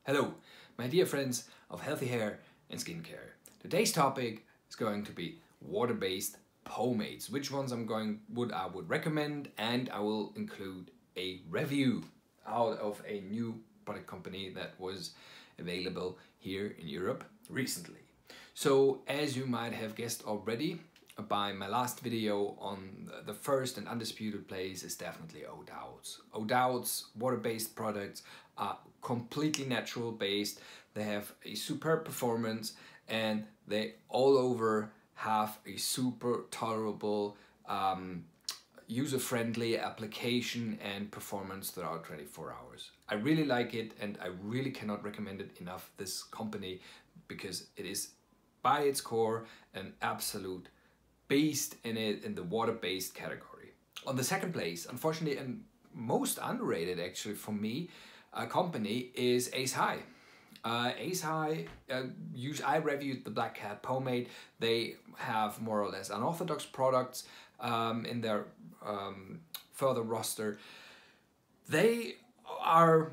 Hello, my dear friends of healthy hair and skincare. Today's topic is going to be water-based pomades. Which ones I would recommend, and I will include a review out of a new product company that was available here in Europe recently. So, as you might have guessed already by my last video on the first and undisputed place is definitely O'Dowd's. O'Dowd's water-based products are completely natural based. They have a superb performance and they all over have a super tolerable, user-friendly application and performance throughout 24 hours. I really like it and I really cannot recommend it enough, this company, because it is by its core an absolute beast in the water-based category. On the second place, unfortunately, and most underrated actually for me, company is Ace High. Ace High, I reviewed the Black Cat pomade. They have more or less unorthodox products in their further roster. They are,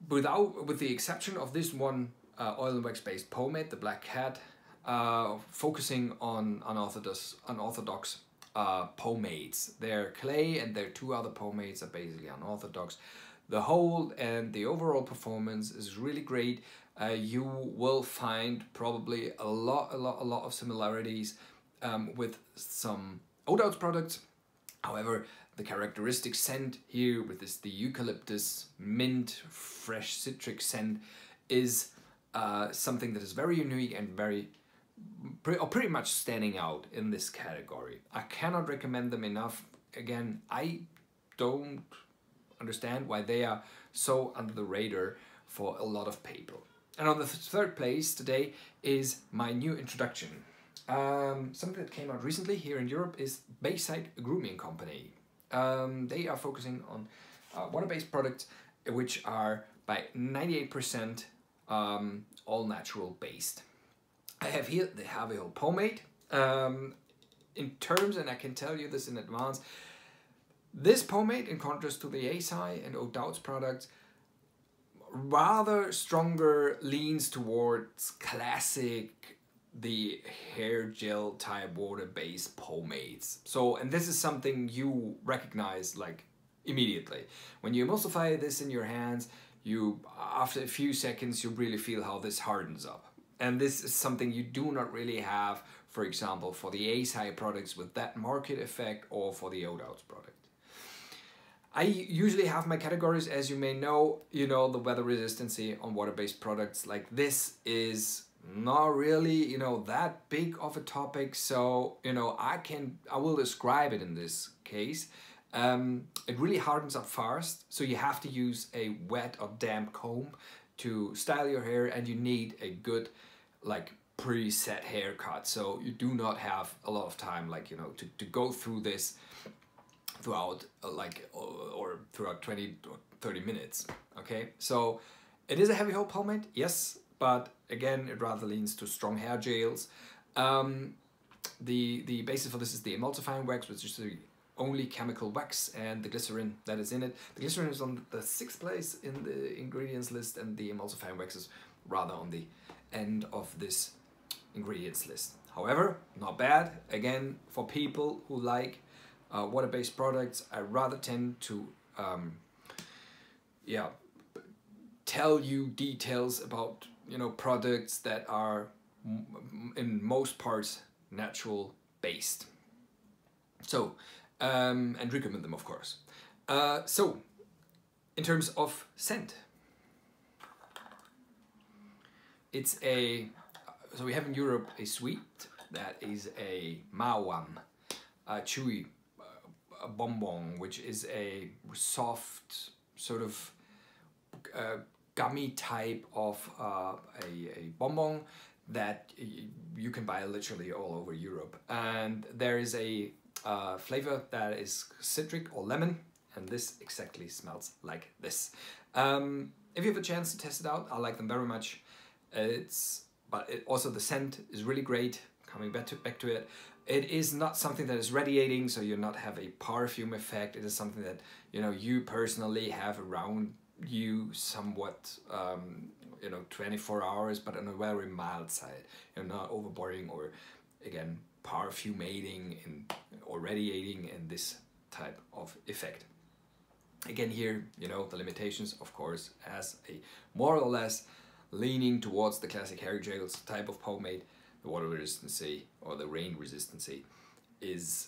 with the exception of this one oil and wax based pomade, the Black Cat, focusing on unorthodox pomades. Their clay and their two other pomades are basically unorthodox. The whole and the overall performance is really great. You will find probably a lot of similarities with some O'Dowd's products. However, the characteristic scent here with the eucalyptus, mint, fresh citric scent is something that is very unique and pretty much standing out in this category. I cannot recommend them enough. Again, I don't understand why they are so under the radar for a lot of people. And on the third place today is my new introduction. Something that came out recently here in Europe is Bayside Grooming company. They are focusing on water-based products which are by 98% all natural based. I have here the Hairproduct pomade. In terms, and I can tell you this in advance, this pomade, in contrast to the Ace High and O'Dowd's products, rather stronger leans towards classic, the hair gel type water-based pomades. So, and this is something you recognize like immediately. When you emulsify this in your hands, after a few seconds, you really feel how this hardens up. And this is something you do not really have, for example, for the Ace High products with that market effect, or for the O'Dowd's product. I usually have my categories, as you may know, the weather resistancy on water-based products. Like, this is not really, that big of a topic. So, I will describe it in this case. It really hardens up fast. So you have to use a wet or damp comb to style your hair, and you need a good, like, preset haircut. So you do not have a lot of time, like, to go through this throughout or throughout 20 or 30 minutes. Okay, so it is a heavy haul pomade, yes, but again, it rather leans to strong hair gels. The basis for this is the emulsifying wax, which is the only chemical wax, and the glycerin that is in it. The glycerin is on the 6th place in the ingredients list, and the emulsifying wax is rather on the end of this ingredients list. However, not bad. Again, for people who like water-based products, I rather tend to tell you details about products that are in most parts natural based. So and recommend them, of course. So in terms of scent, it's so we have in Europe a sweet that is a Mawan, chewy bonbon, which is a soft sort of gummy type of a bonbon that you can buy literally all over Europe. And there is a flavor that is citric or lemon, and this exactly smells like this. If you have a chance to test it out, I like them very much. Also the scent is really great. Coming back to it, it is not something that is radiating, so you not have a perfume effect. It is something that you personally have around you somewhat, you know, 24 hours, but on a very mild side. You're not overboarding or, again, perfumating or radiating in this type of effect. Again here, you know, the limitations, of course, as a more or less leaning towards the classic hair gels type of pomade, the water resistancy or the rain resistancy is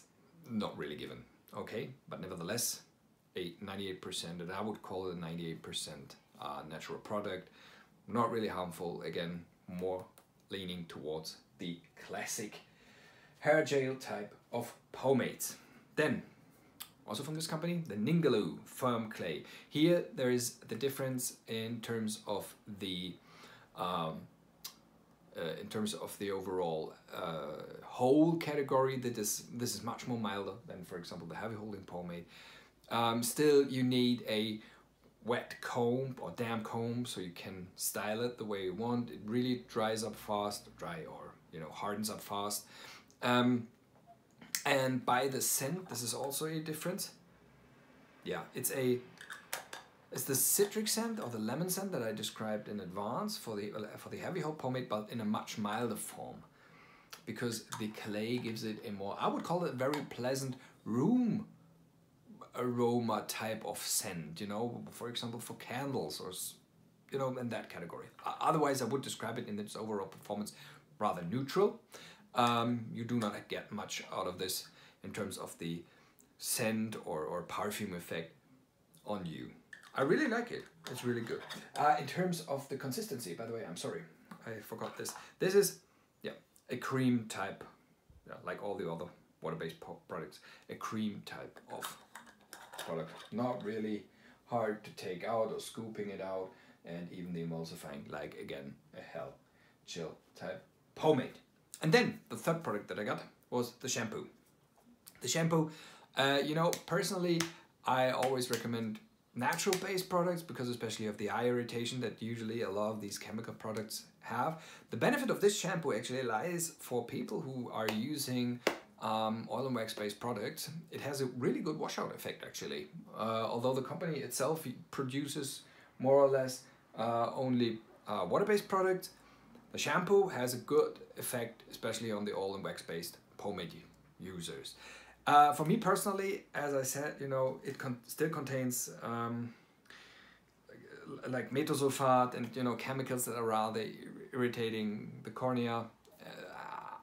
not really given, okay? But nevertheless, a 98%, and I would call it a 98% natural product, not really harmful, again, more leaning towards the classic hair gel type of pomades. Then, also from this company, the Ningaloo firm clay. Here there is the difference in terms of the overall whole category. This is much more milder than, for example, the heavy holding pomade. Still, you need a wet comb or damp comb so you can style it the way you want. It really dries up fast, hardens up fast. And by the scent, this is also a difference. Yeah, it's the citric scent or the lemon scent that I described in advance for the heavy hold pomade, but in a much milder form, because the clay gives it a more, I would call it a very pleasant room aroma type of scent, you know, for example, for candles or, you know, in that category. Otherwise, I would describe it in its overall performance rather neutral. You do not get much out of this in terms of the scent or perfume effect on you. I really like it. It's really good. In terms of the consistency, by the way, I'm sorry, I forgot this. This is, yeah, a cream type, like all the other water-based products, a cream type of product. Not really hard to take out or scooping it out, and even the emulsifying, like, again, a hell gel type pomade. And then the third product that I got was the shampoo. The shampoo, you know, personally, I always recommend natural based products because especially of the eye irritation that usually a lot of these chemical products have. The benefit of this shampoo actually lies for people who are using oil and wax based products. It has a really good washout effect actually. Although the company itself produces more or less only water-based products, the shampoo has a good effect, especially on the oil and wax-based pomade users. For me personally, as I said, you know, it still contains like metosulfate and, you know, chemicals that are rather irritating the cornea.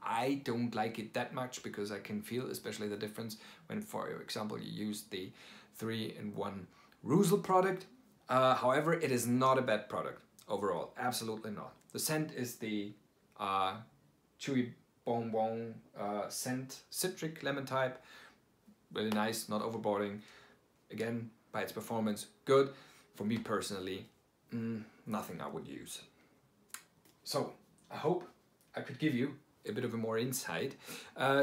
I don't like it that much because I can feel especially the difference when, for example, you use the 3-in-1 Rusel product. However, it is not a bad product overall, absolutely not. The scent is the chewy bonbon scent, citric lemon type, really nice, not overboarding. Again, by its performance, good. For me personally, nothing I would use. So I hope I could give you a bit of a more insight.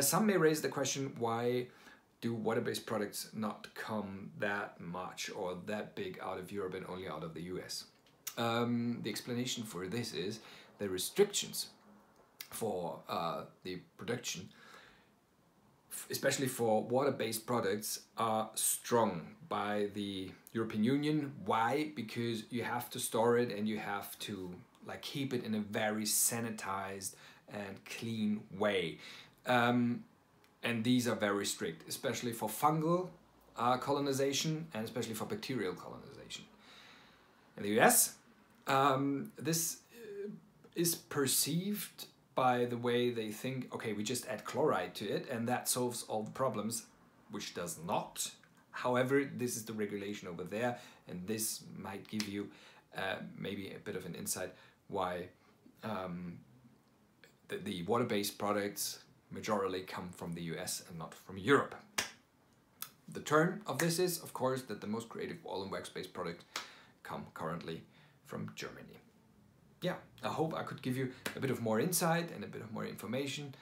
Some may raise the question, why do water-based products not come that much or that big out of Europe and only out of the US? The explanation for this is the restrictions for the production, especially for water-based products, are strong by the European Union. Why? Because you have to store it and you have to like keep it in a very sanitized and clean way. And these are very strict, especially for fungal colonization and especially for bacterial colonization. In the US, this is perceived by the way they think, okay, we just add chloride to it and that solves all the problems, which does not. However, this is the regulation over there, and this might give you maybe a bit of an insight why the water-based products majorly come from the US and not from Europe. The turn of this is, of course, that the most creative oil and wax-based products come currently from Germany. Yeah, I hope I could give you a bit of more insight and a bit of more information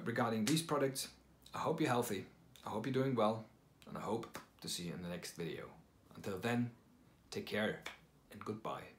regarding these products. I hope you're healthy, I hope you're doing well, and I hope to see you in the next video. Until then, take care and goodbye.